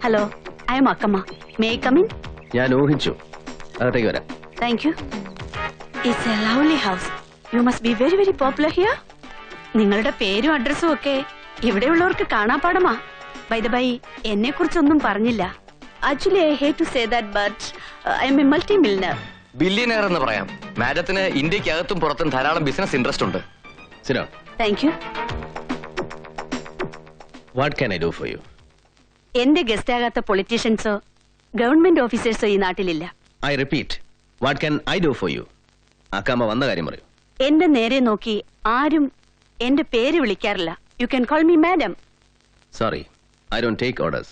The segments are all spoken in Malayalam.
Hello, I'm Akkamma. May I come in? ഞാൻ ഊഹിച്ചു. അകത്തേക്ക് വരാം. Thank you. It's a lovely house. You must be very very popular here. നിങ്ങളുടെ പേരും അഡ്രസ്സും ഒക്കെ ഇവിടെയുള്ളവർക്ക് കാണാപ്പാടമാ. ബൈ ദ ബൈ, എന്നെ കുറിച്ചൊന്നും പറഞ്ഞില്ല. Actually I hate to say that, but I'm a multi millionaire. Billionaire എന്ന് പറയാം. മാഡത്തിന് ഇന്ത്യക്കകത്തും പുറത്തും ധാരാളം ബിസിനസ് ഇൻട്രസ്റ്റ് ഉണ്ട്. Sit down. Thank you. What can I do for you? എന്റെ ഗസ്റ്റ് ആകാത്ത പൊളിറ്റീഷ്യൻസോ ഗവൺമെന്റ് ഓഫീസേഴ്സോ ഈ നാട്ടിലില്ല. I repeat, what can I do for you? Akkamma വന്ന കാര്യം പറയൂ. എന്റെ നേരെ നോക്കി ആരും എന്റെ പേര് വിളിക്കാറില്ല. You can call me madam. Sorry, I don't take orders.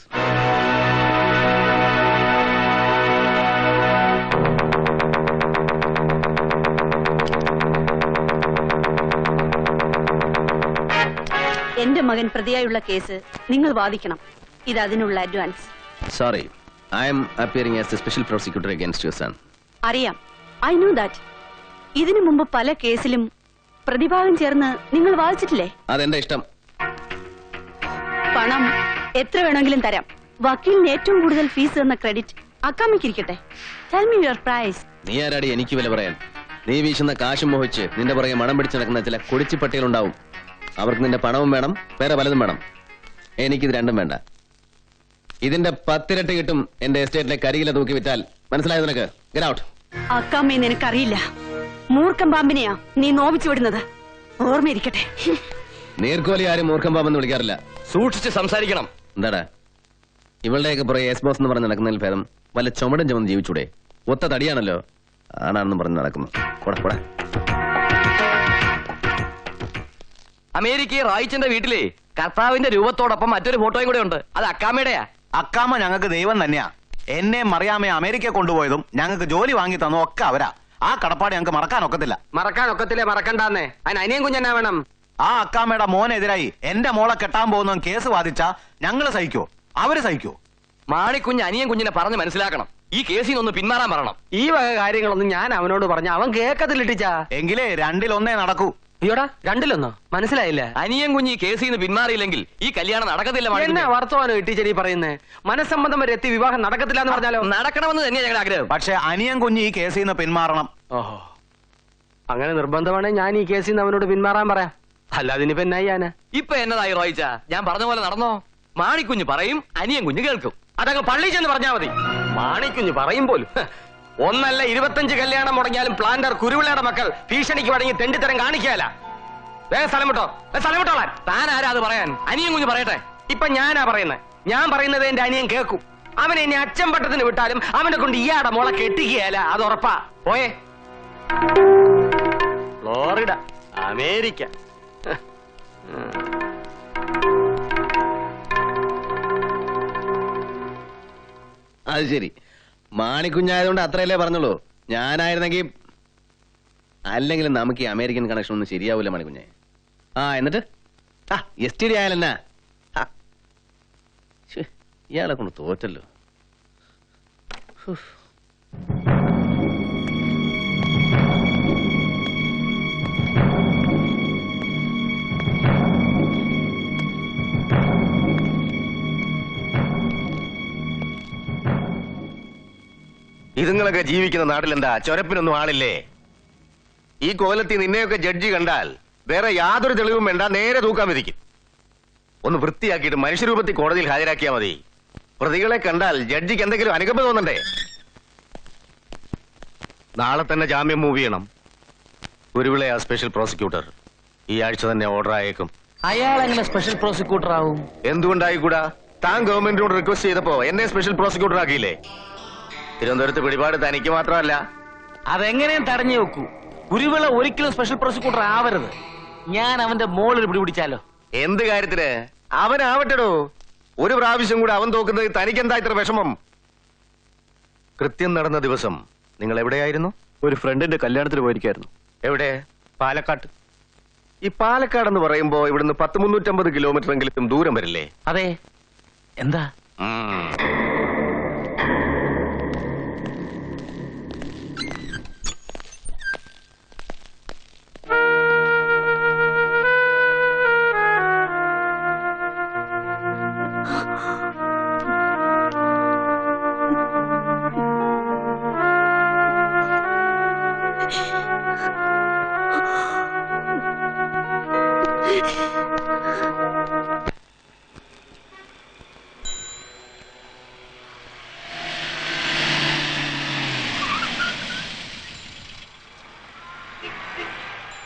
എന്റെ മകൻ പ്രതിയായുള്ള കേസ് നിങ്ങൾ വാദിക്കണം. ഇത് അതിനുള്ള advance. Sorry, I am appearing as the special prosecutor against your son. അറിയാം, ഐ നോ ദാറ്റ്. ഇതിനു മുമ്പ് പല കേസിലും പ്രതിഭാഗം ചേർന്ന് നിങ്ങൾ വാദിച്ചിട്ടില്ലേ? അതെന്റെ ഇഷ്ടം. പണം എത്ര വേണമെങ്കിലും തരാം. വക്കീലിന് ഏറ്റവും കൂടുതൽ ഫീസ് എന്ന ക്രെഡിറ്റ് അക്കാമിക്കിരിക്കട്ടെ. Tell me your price. നീ ആരാടി എനിക്ക് വില പറയാൻ? നീ വീശുന്ന കാശും മോഹിച്ച് നിന്റെ പുറകെ മണം പിടിച്ച് നടക്കുന്ന ചില കൊടിച്ചിപ്പട്ടികളുണ്ടാവും. അവർക്ക് നിന്റെ പണവും വേണം, വേറെ പലതും വേണം. എനിക്കിത് രണ്ടും വേണ്ട. ഇതിന്റെ 10 ഇരട്ടി കിട്ടും എന്റെ എസ്റ്റേറ്റിലെ കരികില തൂക്കി വിറ്റാൽ. മനസ്സിലായത് നിനക്ക്? Get out. അക്കാമ്മയെ നിനക്കറിയില്ല. മൂർഖം പാമ്പിനെയാ നീ നോവിച്ചു വിടുന്നത്. ഓർമ്മയിരിക്കട്ടെ. നീർക്കോലി ആരും മൂർഖം പാമ്പെന്ന് വിളിക്കാറില്ല. സൂക്ഷിച്ച് സംസാരിക്കണം. എന്താടാ ഇവളുടെയൊക്കെ പുറകെ എസ് ബോസ് എന്ന് പറഞ്ഞ് നടക്കുന്നതിൽ ഭേദം വല്ല ചുമടും ചുമന്ന് ജീവിച്ചൂടെ? ഒത്ത തടിയാണല്ലോ, ആണാണെന്ന് പറഞ്ഞ് നടക്കുന്നു. കൂടെ അമേരിക്കയിൽ റായിച്ചന്റെ വീട്ടിലെ കർത്താവിന്റെ രൂപത്തോടൊപ്പം മറ്റൊരു ഫോട്ടോയും കൂടെ ഉണ്ട്. അത് അക്കാമയുടെയാ. അക്കാമ ഞങ്ങൾക്ക് ദൈവം തന്നെയാ. എന്നെ മറിയാമയെ അമേരിക്ക കൊണ്ടുപോയതും ഞങ്ങൾക്ക് ജോലി വാങ്ങി തന്നതും ഒക്കെ അവരാ. ആ കടപ്പാട് ഞങ്ങൾക്ക് മറക്കാനൊക്കത്തില്ല. മറക്കണ്ടാന്നേ. അതിന് അനിയൻ കുഞ്ഞെന്നാ വേണം. ആ അക്കാമയുടെ മോനെതിരായി എന്റെ മോളെ കെട്ടാൻ പോകുന്ന കേസ് വാദിച്ചാ ഞങ്ങള് സഹിക്കോ? അവര് സഹിക്കോ? മാണിക്കുഞ്ഞ് അനിയൻ കുഞ്ഞിനെ പറഞ്ഞ് മനസ്സിലാക്കണം. ഈ കേസിൽ നിന്ന് പിന്മാറാൻ പറയണം. ഈ വക കാര്യങ്ങളൊന്നും ഞാൻ അവനോട് പറഞ്ഞ അവൻ കേക്കത്തില്ലിട്ടിച്ചാ. എങ്കിലേ 2-1 നടക്കൂ. അയ്യോടാ, 2-1 മനസ്സിലായില്ല. അനിയൻ കുഞ്ഞ് ഈ കേസിൽ നിന്ന് പിന്മാറിയില്ലെങ്കിൽ ഈ കല്യാണം നടക്കത്തില്ല. എന്നെ വർത്തമാനോ ടീച്ചർ ഈ പറയുന്നേ? മനസ്സമ്മതം വരെ എത്തി വിവാഹം നടക്കത്തില്ല എന്ന് പറഞ്ഞാലോ? നടക്കണമെന്ന് തന്നെയാ ഞങ്ങളുടെ ആഗ്രഹം. പക്ഷെ അനിയൻ കുഞ്ഞ് ഈ കേസിൽ നിന്ന് പിന്മാറണം. ഓഹോ, അങ്ങനെ നിർബന്ധമാണെങ്കിൽ ഞാൻ ഈ കേസിൽ നിന്ന് അവനോട് പിന്മാറാൻ പറയാം. അല്ലാതെ ഇനിയിപ്പോ എന്നാ ചെയ്യാനാ? ഇപ്പൊ എന്നതായി റോയിച്ച? ഞാൻ പറഞ്ഞ പോലെ നടന്നോ? മാണിക്കുഞ്ഞ് പറയും, അനിയൻ കുഞ്ഞ് കേൾക്കും. അതങ്ങ് പള്ളി ചെന്ന് പറഞ്ഞാ മതി. മാണിക്കുഞ്ഞ് പറയും പോലും. ഒന്നല്ല 25 കല്യാണം മുടങ്ങിയാലും പ്ലാന്റർ കുരുവിളയുടെ മക്കൾ ഭീഷണിക്ക് വടങ്ങി തെണ്ടിത്തരം കാണിക്കാല. വേഗം സ്ഥലം വിട്ടോളാൻ. താൻ ആരാ അത് പറയാൻ? അനിയൻ കുഞ്ഞ് പറയട്ടെ. ഇപ്പൊ ഞാനാ പറയുന്നത്. ഞാൻ പറയുന്നത് എന്റെ അനിയൻ കേൾക്കും. അവനെ ഇനി അച്ഛൻ പട്ടത്തിന് വിട്ടാലും അവനെ കൊണ്ട് ഇയാടെ മോളെ കെട്ടിക്കുകയല്ല, അത് ഉറപ്പാ. പോയേ. Florida, America. അത് ശരി, മാണിക്കുഞ്ഞായതുകൊണ്ട് അത്രയല്ലേ പറഞ്ഞുള്ളൂ. ഞാനായിരുന്നെങ്കിൽ അല്ലെങ്കിലും നമുക്ക് ഈ അമേരിക്കൻ കണക്ഷൻ ഒന്നും ശരിയാവൂല മാണിക്കുഞ്ഞെ. എന്നിട്ട് STD ആയാലെന്നാ? ഇയാളെ കൊണ്ട് തോറ്റല്ലോ. ഇതുങ്ങളൊക്കെ ജീവിക്കുന്ന നാട്ടിലെന്താ ചൊരപ്പിനൊന്നും ആളില്ലേ? ഈ കോലത്തിൽ നിന്നെയൊക്കെ ജഡ്ജി കണ്ടാൽ വേറെ യാതൊരു തെളിവും വേണ്ട, നേരെ തൂക്കാൻ വിധിക്കും. ഒന്ന് വൃത്തിയാക്കിയിട്ട് മനുഷ്യരൂപത്തിൽ കോടതിയിൽ ഹാജരാക്കിയാൽ മതി. പ്രതികളെ കണ്ടാൽ ജഡ്ജിക്ക് എന്തെങ്കിലും അനുകമ്പ തോന്നണ്ടേ? നാളെ തന്നെ ജാമ്യം മൂവ് ചെയ്യണം. കുരുവിളയാ സ്പെഷ്യൽ പ്രോസിക്യൂട്ടർ. ഈ ആഴ്ച തന്നെ ഓർഡർ ആയേക്കും. അയാൾ എങ്ങനെ സ്പെഷ്യൽ പ്രോസിക്യൂട്ടർ ആവും? എന്തുകൊണ്ടായിക്കൂടാ? താൻ ഗവൺമെന്റിനോട് റിക്വസ്റ്റ് ചെയ്തപ്പോ എന്നെ സ്പെഷ്യൽ പ്രോസിക്യൂട്ടർ ആക്കിയില്ലേ? തിരുവനന്തപുരത്ത് പിടിപാട് തനിക്ക് മാത്രമല്ല. അതെങ്ങനെയും തടഞ്ഞു വെക്കൂ. കുരുവിള ഒരിക്കലും സ്പെഷ്യൽ പ്രോസിക്യൂട്ടർ ആവരുത്. ഞാൻ അവന്റെ മോളിൽ പിടിപിടിച്ചാലോ? എന്ത് കാര്യത്തിന്? അവനാവട്ടെടോ. ഒരു പ്രാവശ്യം കൂടെ അവൻ തോക്കുന്നത് തനിക്കെന്താ ഇത്ര വിഷമം? കൃത്യം നടന്ന ദിവസം നിങ്ങൾ എവിടെയായിരുന്നു? ഒരു ഫ്രണ്ടിന്റെ കല്യാണത്തിന് പോയിരിക്കായിരുന്നു. എവിടെ? പാലക്കാട്ട്. ഈ പാലക്കാടെന്ന് പറയുമ്പോ ഇവിടുന്ന് 350 കിലോമീറ്റർ എങ്കിലും ദൂരം വരില്ലേ? അതെ. എന്താ?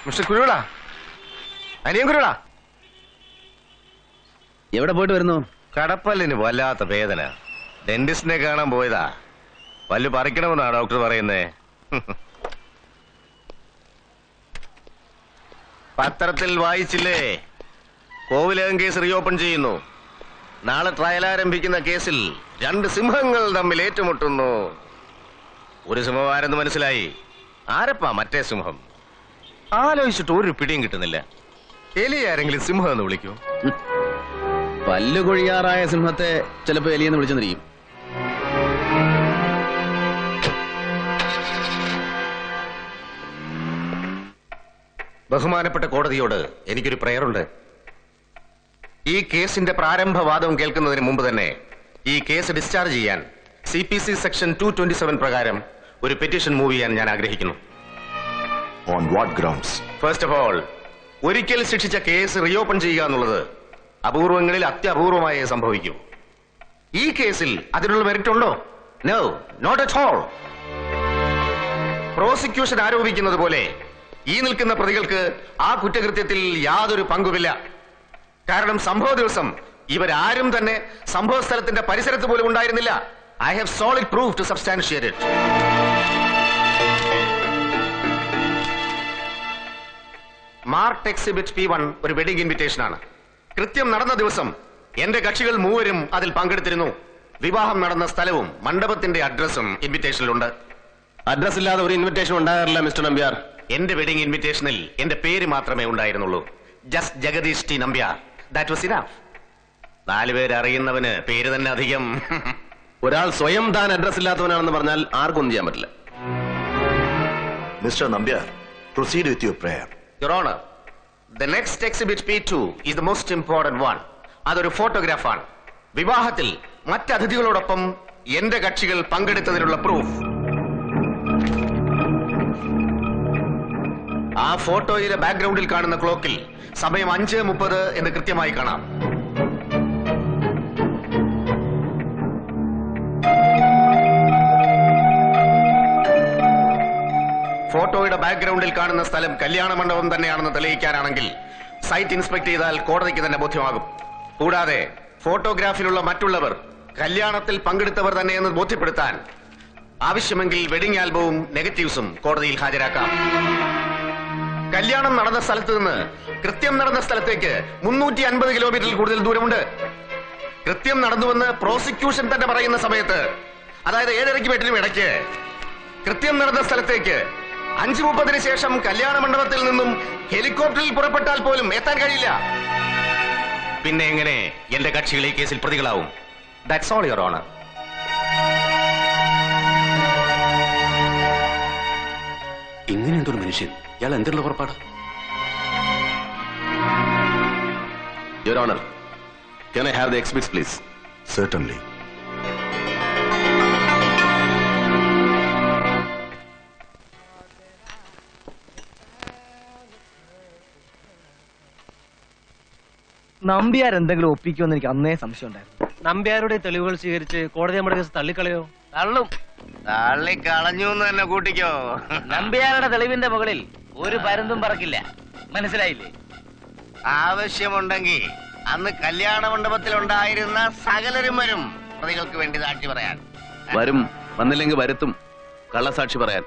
മിസ്റ്റർ കുരുവിള, അനിയൻ കുരുവിള, എവിടെ പോയിട്ട് വരുന്നു? കടപ്പല്ലിന് വല്ലാത്ത വേദന. ഡെന്റിസ്റ്റിനെ കാണാൻ പോയതാ. പല്ല് പറിക്കണമെന്നാ ഡോക്ടർ പറയുന്നേ. പത്രത്തിൽ വായിച്ചില്ലേ, കോവിലകം കേസ് റീഓപ്പൺ ചെയ്യുന്നു. നാളെ ട്രയൽ ആരംഭിക്കുന്ന കേസിൽ 2 സിംഹങ്ങൾ തമ്മിൽ ഏറ്റുമുട്ടുന്നു. ഒരു സിംഹം ആരെന്ന് മനസ്സിലായി. ആരപ്പാ മറ്റേ സിംഹം? ആലോചിച്ചിട്ട് ഒരു പിടിയും കിട്ടുന്നില്ല. എലി ആരെങ്കിലും സിംഹം എന്ന് വിളിക്കൂ? പല്ല് കൊഴിയാറായ സിംഹത്തെ ചിലപ്പോ എലിയെന്ന് വിളിച്ചെന്നിരിക്കും. ബഹുമാനപ്പെട്ട കോടതിയോട് എനിക്കൊരു പ്രയറുണ്ട്. ഈ കേസിന്റെ പ്രാരംഭവാദം കേൾക്കുന്നതിന് മുമ്പ് തന്നെ ഈ കേസ് ഡിസ്ചാർജ് ചെയ്യാൻ CPC സെക്ഷൻ 227 പ്രകാരം ഒരു പെറ്റീഷൻ മൂവ് ചെയ്യാൻ ഞാൻ ആഗ്രഹിക്കുന്നു. On what grounds? First of all, ഒരിക്കൽ ശിക്ഷിച്ച കേസ് റീഓപ്പൺ ചെയ്യുക എന്നുള്ളത് അപൂർവങ്ങളിൽ അത്യപൂർവമായേ സംഭവിക്കൂ. ഈ കേസിൽ അതിനുള്ള മെറിറ്റ് ഉണ്ടോ? No, not at all. Prosecution ആരോപിക്കുന്നത് പോലെ ഈ നിൽക്കുന്ന പ്രതികൾക്ക് ആ കുറ്റകൃത്യത്തിൽ യാതൊരു പങ്കുമില്ല. കാരണം സംഭവ ദിവസം ഇവരാരും തന്നെ സംഭവ സ്ഥലത്തിന്റെ പരിസരത്ത് പോലും ഉണ്ടായിരുന്നില്ല. I have solid proof to substantiate it. Marked exhibit P1 ഒരു വെഡിംഗ് ഇൻവിറ്റേഷൻ ആണ്. കൃത്യം നടന്ന ദിവസം എന്റെ കക്ഷികൾ മൂവരും അതിൽ പങ്കെടുത്തിരുന്നു. വിവാഹം നടന്ന സ്ഥലവും മണ്ഡപത്തിന്റെ അഡ്രസ്സും ഇൻവിറ്റേഷനിലുണ്ട്. അഡ്രസ് ഇല്ലാതെ ഒരു ഇൻവിറ്റേഷൻ ഉണ്ടാകാറില്ല മിസ്റ്റർ നമ്പ്യാർ. എന്റെ വെഡിംഗ് ഇൻവിറ്റേഷനിൽ എന്റെ പേര് മാത്രമേ ഉണ്ടായിരുന്നുള്ളൂ. Just Jagadish T Nambiar. That was enough. 4 പേര് അറിയുന്നവന് പേര് തന്നെ അധികം. ഒരാൾ സ്വയം താൻ അഡ്രസ് ഇല്ലാത്തവനാണെന്ന് പറഞ്ഞാൽ ആർക്കൊന്നും ചെയ്യാൻ പറ്റില്ല. Mr. Nambiar, proceed with your prayer. Your Honor, the next exhibit P2 is the most important one. അതൊരു ഫോട്ടോഗ്രാഫാണ്. വിവാഹത്തിൽ മറ്റതിഥികളോടൊപ്പം എന്റെ കക്ഷികൾ പങ്കെടുത്തതിനുള്ള പ്രൂഫ്. ആ ഫോട്ടോയിലെ ബാക്ക്ഗ്രൗണ്ടിൽ കാണുന്ന ക്ലോക്കിൽ സമയം 5:30 എന്ന് കൃത്യമായി കാണാം. ഫോട്ടോയുടെ ബാക്ക്ഗ്രൗണ്ടിൽ കാണുന്ന സ്ഥലം കല്യാണ മണ്ഡപം തന്നെയാണെന്ന് തെളിയിക്കാനാണെങ്കിൽ സൈറ്റ് ഇൻസ്പെക്ട് ചെയ്താൽ കോടതിക്ക് തന്നെ ബോധ്യമാകും. കൂടാതെ ഫോട്ടോഗ്രാഫിലുള്ള മറ്റുള്ളവർ കല്യാണത്തിൽ പങ്കെടുത്തവർ തന്നെയെന്ന് ബോധ്യപ്പെടുത്താൻ ആവശ്യമെങ്കിൽ വെഡിംഗ് ആൽബവും നെഗറ്റീവ്സും കോടതിയിൽ ഹാജരാക്കാം. കല്യാണം നടന്ന സ്ഥലത്ത് നിന്ന് കൃത്യം നടന്ന സ്ഥലത്തേക്ക് 350 കിലോമീറ്ററിൽ കൂടുതൽ ദൂരമുണ്ട്. കൃത്യം നടന്നുവെന്ന് പ്രോസിക്യൂഷൻ തന്നെ പറയുന്ന സമയത്ത്, അതായത് 7:30 8 ഇടയ്ക്ക് കൃത്യം നടന്ന സ്ഥലത്തേക്ക് 5:30 ശേഷം കല്യാണ മണ്ഡപത്തിൽ നിന്നും ഹെലികോപ്റ്ററിൽ പുറപ്പെട്ടാൽ പോലും എത്താൻ കഴിയില്ല. പിന്നെ എങ്ങനെ എന്റെ കക്ഷികൾ ഈ കേസിൽ പ്രതികളാവും? That's all your honour. ഇങ്ങനെ എന്തൊരു മനുഷ്യൻ, ഇയാൾ എന്തുള്ള പുറപ്പാട്? Your Honor, can I have the exhibits please? Certainly. Nambiar എന്തെങ്കിലും ഒപ്പിക്കുമെന്ന് എനിക്ക് അന്നേ സംശയം ഉണ്ടായിരുന്നു. നമ്പ്യാരുടെ തെളിവുകൾ സ്വീകരിച്ച് കോടതി നമ്മുടെ കേസ് തള്ളിക്കളയോ? തള്ളും. തള്ളിക്കളഞ്ഞു എന്ന് തന്നെ കൂട്ടിക്കോ. നമ്പ്യാരുടെ തെളിവിന്റെ മുകളിൽ ഒരു പരുന്തും പറക്കില്ല. മനസ്സിലായില്ലേ? ആവശ്യമുണ്ടെങ്കിൽ അന്ന് കല്യാണ മണ്ഡപത്തിൽ ഉണ്ടായിരുന്ന സകലരും വരും പ്രതികൾക്ക് വേണ്ടി സാക്ഷി പറയാൻ. വരും, വന്നില്ലെങ്കിൽ വരുത്തും കള്ളസാക്ഷി പറയാൻ.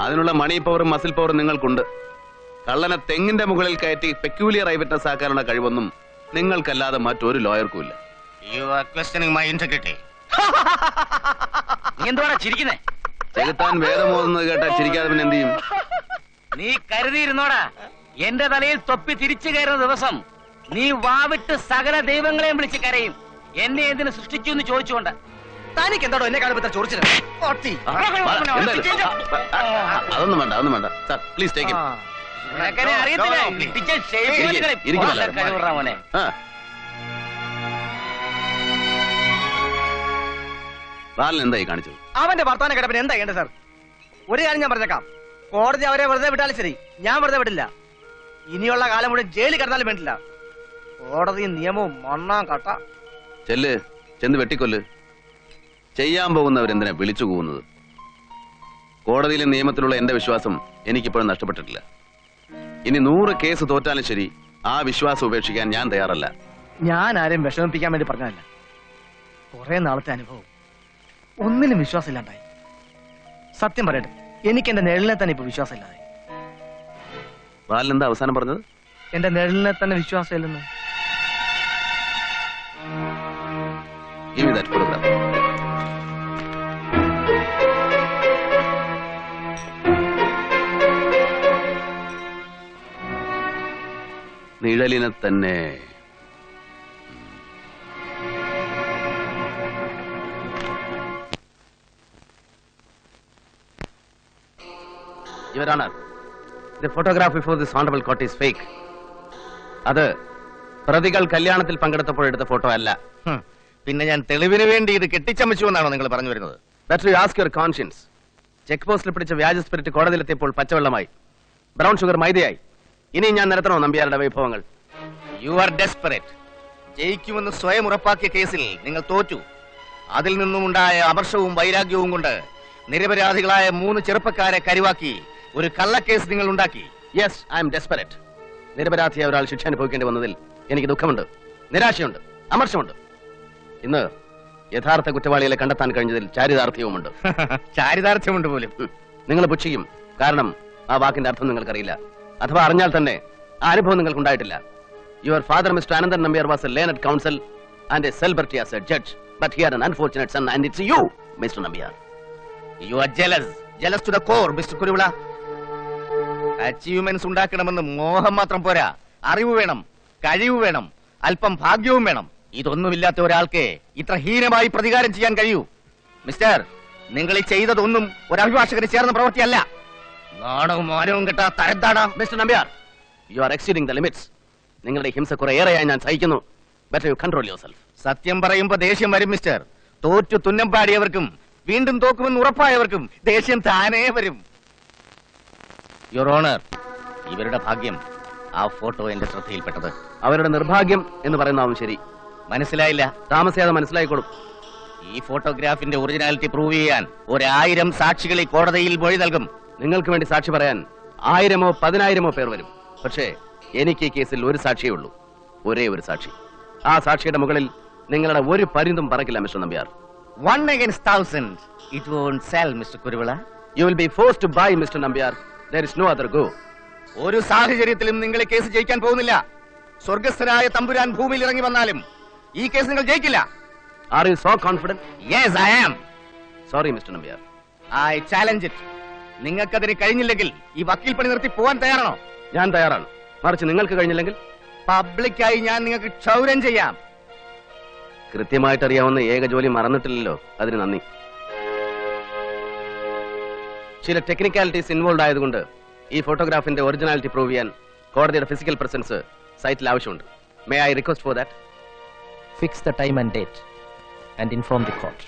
അതിനുള്ള മണി പവറും മസിൽ പവറും നിങ്ങൾക്കുണ്ട്. കള്ളനെ തെങ്ങിന്റെ മുകളിൽ കയറ്റി പെക്യൂലിയർ ഐ വിറ്റ്നസ് ആക്കാനുള്ള കഴിവൊന്നും നിങ്ങൾക്കല്ലാതെ മറ്റൊരു ലോയർക്കും ഇല്ല. You are questioning my integrity. നീ എന്തുവാ ചിരിക്കുന്നേ? ചെകുത്താൻ വേദമോതുന്നത് കേട്ടാ ചിരിക്കാതെ പിന്നെ എന്ത് ചെയ്യും? നീ കരുതിയിരുന്നോടാ, എന്റെ തലയിൽ തൊപ്പി തിരിച്ചു കയറുന്ന ദിവസം നീ വാവിട്ട് സകല ദൈവങ്ങളെയും വിളിച്ച് കരയും. എന്നെ എന്തിനു സൃഷ്ടിച്ചു എന്ന് ചോദിച്ചുകൊണ്ട്. തനിക്ക് എന്താണോ എന്നെ കാണുമ്പോൾ ചോദിച്ചത്? അതൊന്നും വേണ്ട, അതൊന്നും വേണ്ട സാർ. Please take it. അറിയത്തില്ലേ? മോനെ ബാലൻ എന്തായി കാണിച്ചത്? അവന്റെ വർത്താനം കേട്ടപ്പോ എന്താ ചെയ്യേണ്ടത് സാർ? ഒരു കാര്യം ഞാൻ പറഞ്ഞേക്കാം, കോടതി അവരെ വെറുതെ വിട്ടാലും ശരി, ഞാൻ വെറുതെ വിടില്ല. ഇനിയുള്ള കാലം മുഴുവൻ ജയിലിൽ കിടന്നാലും വേണ്ടില്ല. കോടതിയും നിയമവും മണ്ണാൻ കട്ട. ചെന്ന് വെട്ടിക്കൊല്ല്. ചെയ്യാൻ പോകുന്നവരെന്തിനാ വിളിച്ചു കൂവുന്നത്? കോടതിയിലെ നിയമത്തിലുള്ള എന്റെ വിശ്വാസം എനിക്കിപ്പോഴും നഷ്ടപ്പെട്ടിട്ടില്ല. ഇനി 100 കേസ് തോറ്റാലും ശരി, ആ വിശ്വാസം ഉപേക്ഷിക്കാൻ ഞാൻ തയ്യാറല്ല. ഞാൻ ആരെയും വിഷമിപ്പിക്കാൻ വേണ്ടി പറഞ്ഞതല്ല. കുറെ നാളത്തെ അനുഭവം, ഒന്നിനും വിശ്വാസമില്ലാണ്ടായി. സത്യം പറയട്ടെ, എനിക്ക് എന്റെ നിഴലിനെ തന്നെ ഇപ്പൊ വിശ്വാസമില്ലാതെ. ബാലനെന്താ അവസാനം പറഞ്ഞത്? എന്റെ നിഴലിനെ തന്നെ വിശ്വാസമില്ലെന്ന്. Give me that photograph. നിഴലിനെ തന്നെ. Your Honor, the photograph before this honorable court is fake. അത് പ്രതികൾ കല്യാണത്തിൽ പങ്കെടുത്തപ്പോൾ എടുത്ത ഫോട്ടോ അല്ല. പിന്നെ ഞാൻ തെളിവിന് വേണ്ടി ഇത് കെട്ടിച്ചമച്ചു എന്നാണോ നിങ്ങൾ പറഞ്ഞു വരുന്നത്? Better you ask your conscience. Check പോസ്റ്റിൽ പിടിച്ച വ്യാജ സ്പിരിറ്റ് കോടതിയിലെത്തിയപ്പോൾ പച്ചവെള്ളമായി, ബ്രൗൺ ഷുഗർ മൈദയായി. ഇനിയും ഞാൻ നിരത്തണോ നമ്പ്യാരുടെ വൈഭവങ്ങൾ? You are desperate. ജയിക്കുമെന്ന് സ്വയം ഉറപ്പാക്കിയ കേസിൽ നിങ്ങൾ തോറ്റു. അതിൽ നിന്നുമുണ്ടായ അമർഷവും വൈരാഗ്യവും കൊണ്ട് നിരപരാധികളായ 3 ചെറുപ്പക്കാരെ കരുവാക്കി ഒരു കള്ളക്കേസ് നിങ്ങൾ ഉണ്ടാക്കി. Yes, I'm desperate. നിരപരാധിയായ ഒരാൾ ശിക്ഷ അനുഭവിക്കേണ്ടി വന്നതിൽ എനിക്ക് ദുഃഖമുണ്ട്, നിരാശയുണ്ട്, അമർഷമുണ്ട്. ഇന്ന് യഥാർത്ഥ കുറ്റവാളികളെ കണ്ടെത്താൻ കഴിഞ്ഞതിൽ ചാരിതാർത്ഥ്യവുമുണ്ട്. ചാരിതാർത്ഥ്യമുണ്ട് പോലും. നിങ്ങൾ പുച്ഛിക്കും, കാരണം ആ വാക്കിന്റെ അർത്ഥം നിങ്ങൾക്കറിയില്ല. അഥവാ അറിഞ്ഞാൽ തന്നെ ആ അനുഭവം നിങ്ങൾക്കുണ്ടായിട്ടില്ല. Your father mister Ananthan Nambiar was a learned counsel and a celebrity as a judge, but he had an unfortunate son and it's you, Mr. Nambiar. You are jealous to the core, Mr. Kuruvila. Achievements ഉണ്ടാക്കണമെന്ന് മോഹം മാത്രം പോരാ, അറിവ് വേണം, കഴിവ് വേണം, അല്പം ഭാഗ്യവും വേണം. ഇതൊന്നുമില്ലാത്ത ഒരാൾക്ക് ഇത്ര ഹീനമായി പ്രതികാരം ചെയ്യാൻ കഴിയൂ? മിസ്റ്റർ, നിങ്ങൾ ഈ ചെയ്തതൊന്നും ഒരു അഭിഭാഷകന് ചേർന്ന പ്രവൃത്തിയല്ല. നാണവും മാനവും കെട്ടാ തരത്താണ്. Mister Nambiar, you are exceeding the limits. നിങ്ങളുടെ ഹിംസ കുറെ ഏറെയായി ഞാൻ സഹിക്കുന്നു. Better you control yourself. സത്യം പറയുമ്പോ ദേഷ്യം വരും മിസ്റ്റർ. തോറ്റു തുന്നം പാടിയവർക്കും വീണ്ടും തോക്കുമെന്ന് ഉറപ്പായവർക്കും ദേഷ്യം താനേ വരും. യുവർ ഓണർ, ഇവരുടെ ഭാഗ്യം ആ ഫോട്ടോ എന്റെ ശ്രദ്ധയിൽപ്പെട്ടത്. അവരുടെ നിർഭാഗ്യം എന്ന് പറയുന്നതാവും ശരി. മനസ്സിലായില്ല? താമസിയാതെ മനസ്സിലായിക്കോളും. ഈ ഫോട്ടോഗ്രാഫിന്റെ ഒറിജിനാലിറ്റി പ്രൂവ് ചെയ്യാൻ 1000 സാക്ഷികളെ കോടതിയിൽ മൊഴി നൽകും. നിങ്ങൾക്ക് വേണ്ടി സാക്ഷി പറയാൻ 1000-ഓ 10,000-ഓ പേർ വരും. പക്ഷേ എനിക്ക് ഈ കേസിൽ ഒരു സാക്ഷിയേ ഉള്ളൂ, ഒരേ ഒരു സാക്ഷി. ആ സാക്ഷിയുടെ മുകളിൽ നിങ്ങളുടെ ഒരു പരിന്തും പറക്കില്ല mister Nambiar. 1 against 1000. It won't sell, Mr. Kuruvila. You will be forced to buy, Mr. Nambiar. There is no other go. ഒരു സാഹചര്യത്തിലും നിങ്ങൾ കേസ് ജയിക്കാൻ പോകുന്നില്ല. സ്വർഗസ്ഥനായ തമ്പുരാൻ ഭൂമിയിൽ ഇറങ്ങി വന്നാലും ഈ കേസ് നിങ്ങൾ ജയിക്കില്ല. Are you so confident? Yes, I am. Sorry, Mr. Nambiar. I challenge it. നിങ്ങൾക്കതിന് കഴിഞ്ഞില്ലെങ്കിൽ ഈ വക്കീൽ പണി നിർത്തി പോവാൻ തയ്യാറാണോ? ഞാൻ തയ്യാറാണ്. മറിച്ച് നിങ്ങൾക്ക് കഴിഞ്ഞില്ലെങ്കിൽ പബ്ലിക്കായി ഞാൻ നിങ്ങൾക്ക് ക്ഷൗരം ചെയ്യാം. കൃത്യമായിട്ട് അറിയാവുന്ന ഏക ജോലി മറന്നിട്ടില്ലല്ലോ, അതിന് നന്ദി. ചില ടെക്നിക്കാലിറ്റീസ് ഇൻവോൾവ് ആയതുകൊണ്ട് ഈ ഫോട്ടോഗ്രാഫിന്റെ ഒറിജിനാലിറ്റി പ്രൂവ് ചെയ്യാൻ കോടതിയുടെ ഫിസിക്കൽ പ്രസൻസ് സൈറ്റിൽ ആവശ്യമുണ്ട്. May I request for that? Fix the time and date and inform the court.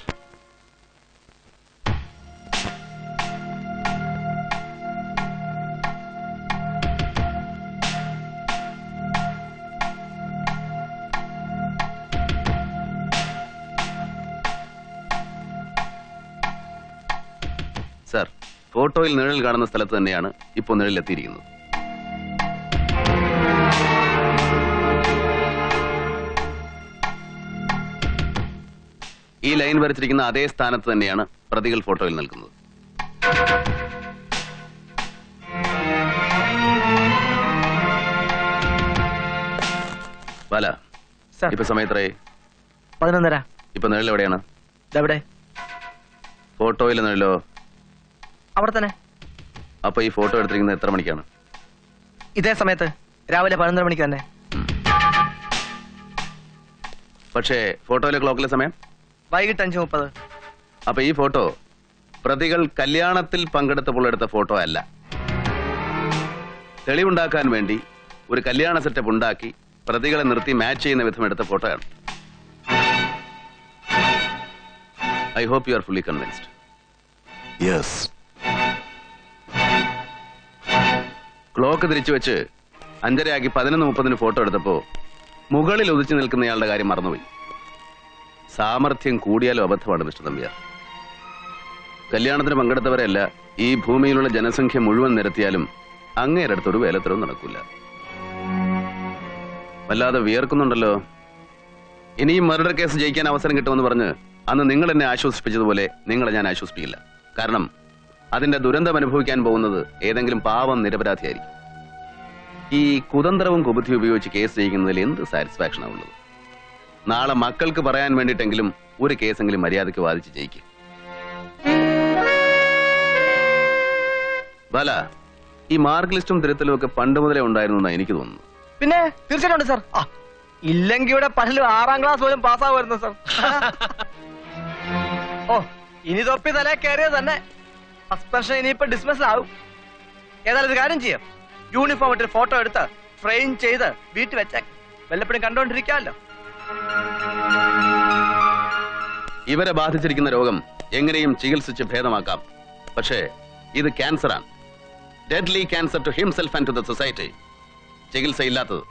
Sir, ഫോട്ടോയിൽ നിഴൽ കാണുന്ന സ്ഥലത്ത് തന്നെയാണ് ഇപ്പോൾ നിഴലിലെത്തിയിരിക്കുന്നത്. ഈ ലൈൻ വരച്ചിരിക്കുന്ന അതേ സ്ഥാനത്ത് തന്നെയാണ് പ്രതികൾ ഫോട്ടോയിൽ നിൽക്കുന്നത്. ബാല, ഇപ്പൊ സമയത്രേ? 11:30. ഇപ്പൊ നിഴൽ എവിടെയാണ്? ഇതെവിടെ? ഫോട്ടോയിൽ നിഴലോ? അവിടെ തന്നെ. അപ്പൊ ഈ ഫോട്ടോ എടുത്തിരിക്കുന്നത് എത്ര മണിക്കാണ്? ഇതേ സമയത്ത്, രാവിലെ 11:30 മണിക്ക് തന്നെ. പക്ഷേ ഫോട്ടോയിലെ ക്ലോക്കിലെ സമയം വൈകിട്ട് 5:30. അപ്പൊ ഈ ഫോട്ടോ പ്രതികൾ കല്യാണത്തിൽ പങ്കെടുത്തപ്പോൾ എടുത്ത ഫോട്ടോ അല്ല. തെളിവുണ്ടാക്കാൻ വേണ്ടി ഒരു കല്യാണ സെറ്റപ്പ് ഉണ്ടാക്കി പ്രതികളെ നിർത്തി മാച്ച് ചെയ്യുന്ന വിധം എടുത്ത ഫോട്ടോയാണ്. I hope you are fully convinced. Yes. Clock തിരിച്ചു വെച്ച് 5:30 11:30 ഫോട്ടോ എടുത്തപ്പോ മുകളിൽ ഉദിച്ചു നിൽക്കുന്നയാളുടെ കാര്യം മറന്നുപോയി. സാമർഥ്യം കൂടിയാലും അബദ്ധമാണ് മിസ്റ്റർ നമ്പ്യാർ. കല്യാണത്തിന് പങ്കെടുത്തവരെയല്ല ഈ ഭൂമിയിലുള്ള ജനസംഖ്യ മുഴുവൻ നിരത്തിയാലും അങ്ങേരടുത്തൊരു വേലത്തരവും നടക്കില്ല. വല്ലാതെ വിയർക്കുന്നുണ്ടല്ലോ. ഇനിയും മർഡർ കേസ് ജയിക്കാൻ അവസരം കിട്ടുമെന്ന് പറഞ്ഞ് അന്ന് നിങ്ങൾ എന്നെ ആശ്വസിപ്പിച്ചതുപോലെ നിങ്ങളെ ഞാൻ ആശ്വസിപ്പിക്കില്ല. കാരണം അതിന്റെ ദുരന്തം അനുഭവിക്കാൻ പോകുന്നത് ഏതെങ്കിലും പാവം നിരപരാധിയായിരിക്കും. ഈ കുതന്ത്രവും കുബുദ്ധിയും ഉപയോഗിച്ച് കേസ് ജയിക്കുന്നതിൽ എന്ത് സാറ്റിസ്ഫാക്ഷൻ ആണുള്ളത്? നാളെ മക്കൾക്ക് പറയാൻ വേണ്ടിയിട്ടെങ്കിലും ഒരു കേസെങ്കിലും മര്യാദയ്ക്ക് വാദിച്ച് ജയിക്കും. ബാല, ഈ മാർക്ക് ലിസ്റ്റും തിരുത്തലും ഒക്കെ പണ്ട് മുതലേ ഉണ്ടായിരുന്നു എന്നാണ് എനിക്ക് തോന്നുന്നു. പിന്നെ തീർച്ചയായിട്ടും ഉണ്ട് സാർ. ഇല്ലെങ്കിൽ ഇവിടെ പലരും 6ാം ക്ലാസ് പോലും പാസ്സാവുമായിരുന്നു സാർ. ഓ, ഇനി തൊപ്പി തലേ കയറിയത് തന്നെ. സസ്പെൻഷൻ ഇനിയിപ്പോ ഡിസ്മിസ് ആവും. ഏതായാലും ഒരു കാര്യം ചെയ്യാം, യൂണിഫോം ഇട്ട് ഫോട്ടോ എടുത്ത് ഫ്രെയിം ചെയ്ത് വീട്ടിൽ വെച്ചേക്ക്. വല്ലപ്പോഴും കണ്ടോണ്ടിരിക്കാമല്ലോ. ഇവരെ ബാധിച്ചിരിക്കുന്ന രോഗം എങ്ങനെയും ചികിത്സിച്ച് ഭേദമാക്കാം. പക്ഷേ ഇത് ക്യാൻസറാണ്. Deadly cancer to himself and to the society. ചികിത്സയില്ലാത്തത്.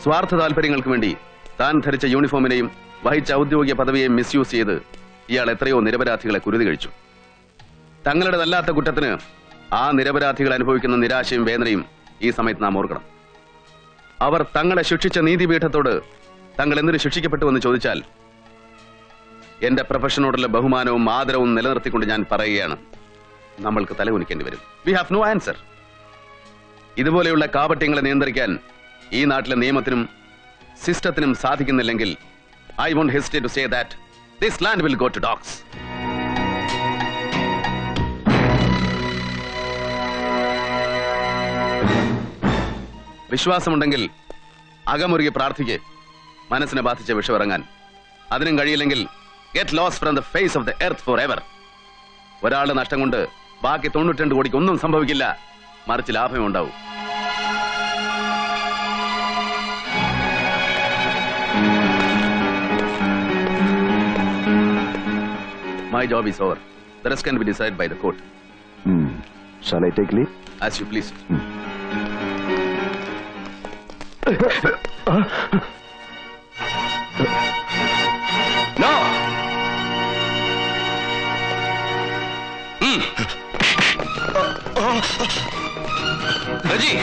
സ്വാർത്ഥ താല്പര്യങ്ങൾക്ക് വേണ്ടി താൻ ധരിച്ച യൂണിഫോമിനെയും വഹിച്ച ഔദ്യോഗിക പദവിയെയും മിസ്യൂസ് ചെയ്ത് ഇയാൾ എത്രയോ നിരപരാധികളെ കുരുതി കഴിച്ചു. തങ്ങളുടേതല്ലാത്ത കുറ്റത്തിന് ആ നിരപരാധികൾ അനുഭവിക്കുന്ന നിരാശയും വേദനയും ഈ സമയത്ത് നാം ഓർക്കണം. അവർ തങ്ങളെ ശിക്ഷിച്ച നീതിപീഠത്തോട് തങ്ങൾ എന്തിനു ശിക്ഷിക്കപ്പെട്ടുവെന്ന് ചോദിച്ചാൽ എന്റെ പ്രൊഫഷനോടുള്ള ബഹുമാനവും ആദരവും നിലനിർത്തിക്കൊണ്ട് ഞാൻ പറയുകയാണ്, നമ്മൾക്ക് തലകുനിക്കേണ്ടി വരും. We have no answer. ഇതുപോലെയുള്ള കാപട്യങ്ങളെ നിയന്ത്രിക്കാൻ ഈ നാട്ടിലെ നിയമത്തിനും സിസ്റ്റത്തിനും സാധിക്കുന്നില്ലെങ്കിൽ I won't hesitate to say that this land will go to dogs. വിശ്വാസമുണ്ടെങ്കിൽ അകമുറുകി പ്രാർത്ഥിക്ക് മനസ്സിനെ ബാധിച്ച വിഷമിറങ്ങാൻ. അതിനും കഴിയില്ലെങ്കിൽ get lost from the face of the earth forever. ഒരാളുടെ നഷ്ടം കൊണ്ട് ബാക്കി 92 കോടിക്ക് ഒന്നും സംഭവിക്കില്ല, മറിച്ച് ലാഭമേ ഉണ്ടാവൂ. My job is over. The rest can be decided by the court. Shall I take leave? As you please. No! Raji!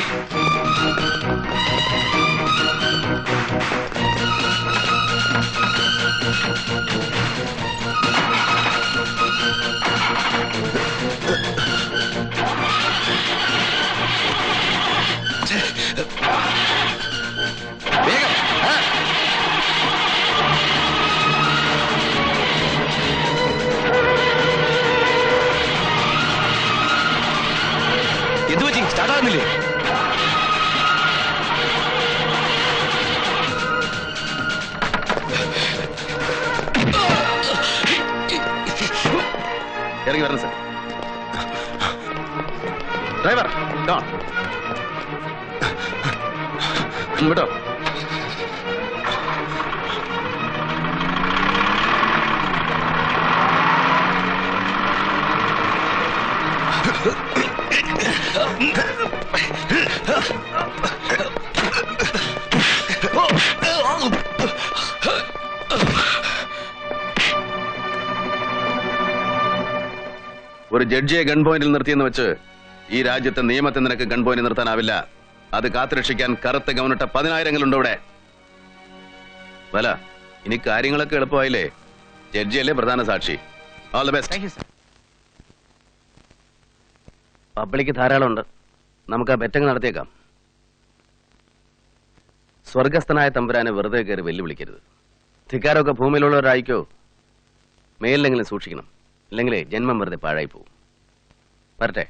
വേഗം! എന്ത് പറ്റി? സ്റ്റാർട്ടാകുന്നില്ലേ? ഇറങ്ങി വരണം സർ. ഡ്രൈവർ വിട്ടോ. ഒരു ജഡ്ജിയെ ഗൺ പോയിന്റിൽ നിർത്തിയെന്ന് വെച്ച് ഈ രാജ്യത്തെ നിയമത്തെ നിനക്ക് ഗൺ പോയിന്റ് നിർത്താനാവില്ല. അത് കാത്തുരക്ഷിക്കാൻ കറുത്ത ഗവനിട്ട 10,000 ഇവിടെ. വല, ഇനി കാര്യങ്ങളൊക്കെ എളുപ്പമായില്ലേ? ജഡ്ജിയല്ലേ പ്രധാന സാക്ഷി. All the best. പബ്ലിക് ധാരാളം ഉണ്ട്, നമുക്ക് ആ ബെറ്റങ്ങ് നടത്തിയേക്കാം. സ്വർഗസ്ഥനായ തമ്പുരാനെ വെറുതെ കയറി വെല്ലുവിളിക്കരുത്. ധിക്കാരമൊക്കെ ഭൂമിയിലുള്ളവരായിക്കോ, മേലിലെങ്കിലും സൂക്ഷിക്കണം. ഇല്ലെങ്കിലേ ജന്മം വെറുതെ പാഴായി പോകും. വരട്ടെ.